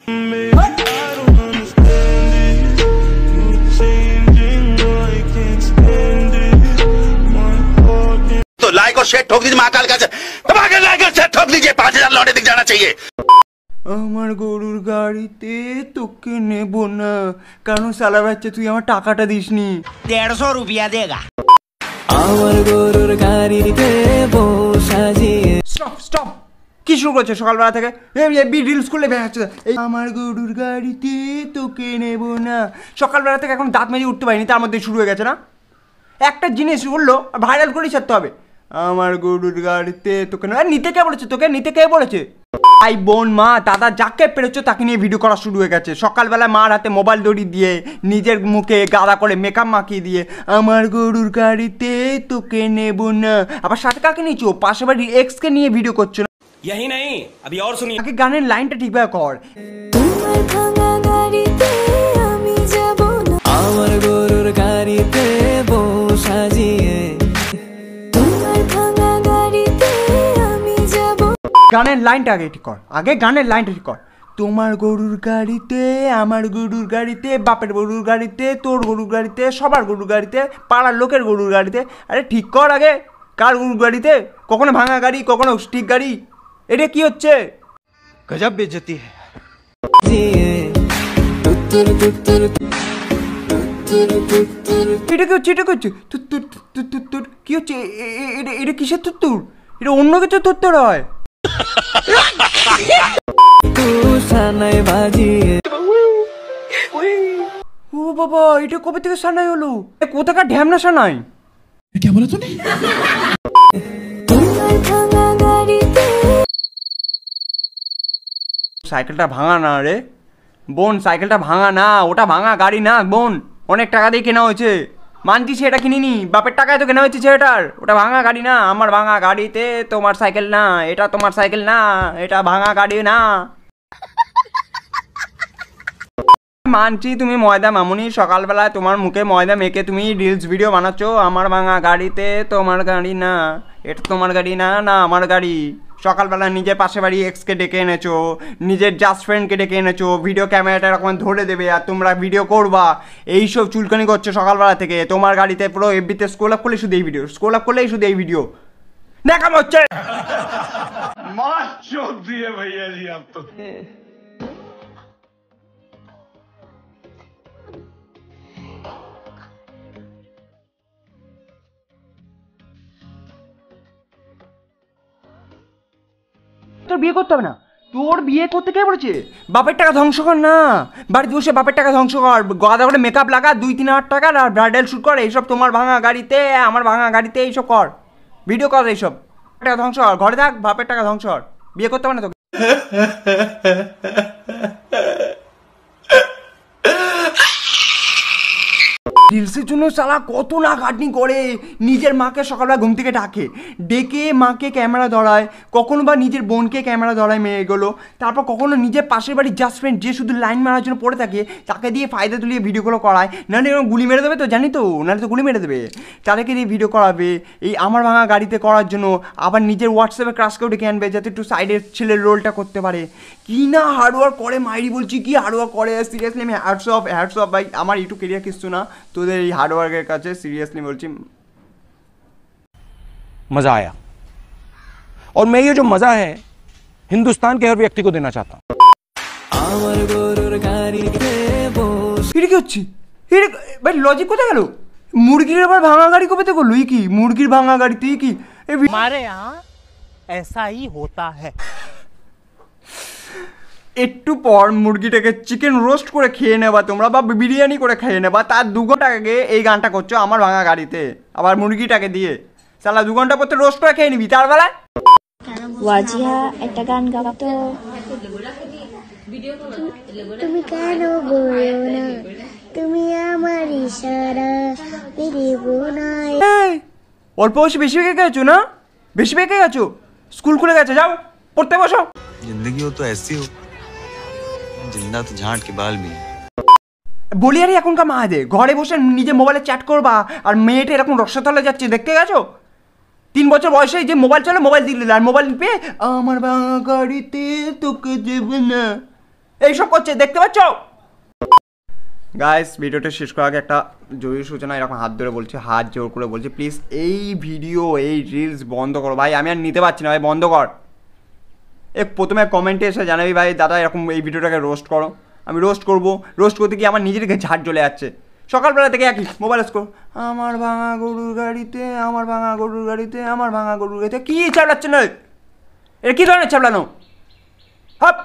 तो लाइक और शेयर ठोक दीजिए महाकाल का दबाकर लाइक और शेयर ठोक दीजिए 5000 लौटे दिख जाना चाहिए। আমার গরুর গাড়িতে তোকে নেব না, কারণ সালা বাচ্চা তুই আমার টাকাটা দিসনি। 150 रुपया देगा। আমার গরুর গাড়িতে বসাজিয়ে স্টপ স্টপ, কি শুরু করছে সকালবেলা থেকে? রিলস করলে বেড়াচ্ছে এই আমার গরুর গাড়িতে তোকে নেব না। সকালবেলা থেকে এখন দাঁত মেজে উঠতে পারিনি, তার মধ্যে শুরু হয়ে গেছে না? একটা জিনিস বললো ভাইরাল করেই ছাড়তে হবে। আমার গরুর গাড়িতে তোকে না, নিতে কে বলেছে? তোকে নিতে কে বলেছে? ভাই বোন মা দাদা যাকে পেরেছো তাকে নিয়ে ভিডিও করা শুরু হয়ে গেছে। সকালবেলা মার হাতে মোবাইল দড়ি দিয়ে নিজের মুখে গাদা করে মেকআপ মাখিয়ে দিয়ে আমার গরুর গাড়িতে তোকে নেব না। আবার সাথে কাকে নিয়েছো? পাশে বাড়ির এক্সকে নিয়ে ভিডিও করছো না? यही नहीं, अभी और सुनिए। আগে গানের লাইনটা ঠিকভাবে কর। আমার গরুর গাড়িতে বসাজিয়ে গানের লাইনটা আগে ঠিক কর, আগে গানের লাইনটা ঠিক কর। তোমার গরুর গাড়িতে, আমার গরুর গাড়িতে, বাপের গরুর গাড়িতে, তোর গরুর গাড়িতে, সবার গরুর গাড়িতে, পাড়ার লোকের গরুর গাড়িতে। আরে ঠিক কর আগে, কার গরুর গাড়িতে? কখনো ভাঙা গাড়ি, কখনো ঠিক গাড়ি, এটা কি হচ্ছে? গজব বেজতি। এটা কি হচ্ছে? এটা কি হচ্ছে? তুত্তুর কি হচ্ছে? এটা কিসের তুত্তুর? এটা অন্য কিছু তুত্তুর হয়। ও বাবা, এটা কবে থেকে সানাই হলো? কোথাকার ঢ্যামনা সানাই? क्या बोला तूने? সাইকেলটা ভাঙা না রে বোন, সাইকেলটা ভাঙা না, ওটা ভাঙা গাড়ি না বোন, অনেক টাকা দিয়ে কেনা হয়েছে। মানছি সেটা কিনিনি, বাপের টাকায় তো কেনা হয়েছে ছেলেটার। ওটা ভাঙা গাড়ি না, আমার ভাঙা গাড়িতে তোমার সাইকেল না, এটা তোমার সাইকেল না, এটা ভাঙা গাড়ি না। মানছি তুমি ময়দা মামুনি, সকালবেলায় তোমার মুখে ময়দা মেখে তুমি রিলস ভিডিও বানাচ্ছো। আমার ভাঙা গাড়িতে তোমার গাড়ি না, এটা তোমার গাড়ি না, না আমার গাড়ি। সকালবেলা নিজের পাশে বাড়ি এক্সকে ডেকে এনেছো, নিজের জাস্ট ফ্রেন্ডকে ডেকে এনেছো, ভিডিও ক্যামেরাটা এরকম ধরে দেবে আর তোমরা ভিডিও করবা। এইসব চুলকানি করছো সকালবেলা থেকে। তোমার গাড়িতে পুরো এফবিতে স্ক্রল আপ করলে শুধু এই ভিডিও, স্ক্রল আপ করলেই শুধু এই ভিডিও দেখানো হচ্ছে। मार चोट दिए भैया जी आप तो। তোর বিয়ে করতে হবে না, তোর বিয়ে করতে কে বলেছে? বাপের টাকা ধ্বংস কর না, বাড়িতে বসে বাপের টাকা ধ্বংস কর, গাদা করে মেকআপ লাগা 2-3 হাজার টাকার আর ব্রাইডাল শ্যুট কর। এইসব তোমার ভাঙা গাড়িতে, আমার ভাঙা গাড়িতে এইসব কর, ভিডিও কর। এইসব টাকা ধ্বংস কর, ঘরে থাক, বাপের টাকা ধ্বংস কর। বিয়ে করতে হবে না তোকে। রিলসের জন্য সালা কত না খাটনি করে। নিজের মাকে সকালবেলা ঘুম থেকে ডেকে মাকে ক্যামেরা ধরায়, কখনো বা নিজের বোনকে ক্যামেরা ধরায় মেয়েগুলো, তারপর কখনো নিজের পাশের বাড়ির জাস্ট ফ্রেন্ড যে শুধু লাইন মারার জন্য পড়ে থাকে তাকে দিয়ে ফায়দা তুলিয়ে ভিডিওগুলো করায়। নাহলে গুলি মেরে দেবে তো, জানি তো, নাহলে তো গুলি মেরে দেবে। তাদেরকে দিয়ে ভিডিও করাবে এই আমার ভাঙা গাড়িতে করার জন্য। আবার নিজের হোয়াটসঅ্যাপে ক্রাশকেও ডেকে আনবে যাতে একটু সাইডের ছেলের রোলটা করতে পারে। কি না হার্ডওয়ার্ক করে মাইরি, বলছি কি হার্ডওয়ার্ক করে। সিরিয়াসলি আমি হ্যাটস অফ ভাই, আমার ইউটিউব কেরিয়ার কিছু না, তোদের এই হার্ডওয়ার্কের কাছে সিরিয়াসলি বলছি। मज़ा आया और मैं ये जो मज़ा है हिंदुस्तान के हर व्यक्ति को देना चाहता हूँ। এটা কি হচ্ছে? এটা ভাই লজিক কোথায় গেল? মুরগির আবার ভাঙা গাড়ি কবে থেকে করলো? কি মুরগির ভাঙা গাড়ি? তুই কি हमारे यहाँ ऐसा ही होता है। একটু পর মুরগিটাকে চিকেন রোস্ট করে খেয়ে নেবা তোমরা, বা বিরিয়ানি করে খেয়ে নেবা। তার 2 ঘন্টা আগে এই গানটা করছো আমার ভাঙা গাড়িতে, আবার মুরগিটাকে দিয়ে সালা 2 ঘন্টা পর তো রোস্ট করে খেয়ে নিবি। তার বেলায় ওয়াজিহা একটা গান গাও তো। তুমি কেন বলো না তুমি আমার ইশারা দেব না। অল্প বয়সে বেশি বেঁকে গেছো না? বেশি বেঁকে গেছো, স্কুল খুলে গেছে, যাও পড়তে বসো। जिंदगी हो तो ऐसी हो, जिंदा तो झांट के बाल भी। বলি আরে এখনকার মাদের ঘরে বসে নিজে মোবাইলে চ্যাট করবা আর মেয়েটা এরকম রসাতলে যাচ্ছে, দেখতে গেছো? 3 বছর বয়সে যে মোবাইল চলে, মোবাইল দিলে আর মোবাইল পেয়ে আমার ভাঙা গাড়িতে তোকে দেবে না, এইসব করছে, দেখতে পাচ্ছ? গাইস ভিডিওটা শেষ করার আগে একটা জরুরি সূচনা এরকম হাত ধরে বলছি, হাত জোর করে বলছি, প্লিজ এই ভিডিও এই রিলস বন্ধ করো ভাই, আমি আর নিতে পারছি না ভাই, বন্ধ কর। প্রথমে কমেন্টে এসে জানাবি ভাই দাদা এরকম এই ভিডিওটাকে রোস্ট করো, আমি রোস্ট করবো, রোস্ট করতে গিয়ে আমার নিজের ঝাড় চলে যাচ্ছে। সকালবেলা থেকে একই মোবাইল স্কোর, আমার ভাঙা গরুর গাড়িতে, আমার ভাঙা গরুর গাড়িতে, আমার ভাঙা গরুর গাড়িতে, কী চাপলাচ্ছে না? এটা কী ধরনের চাপলানো? হাপ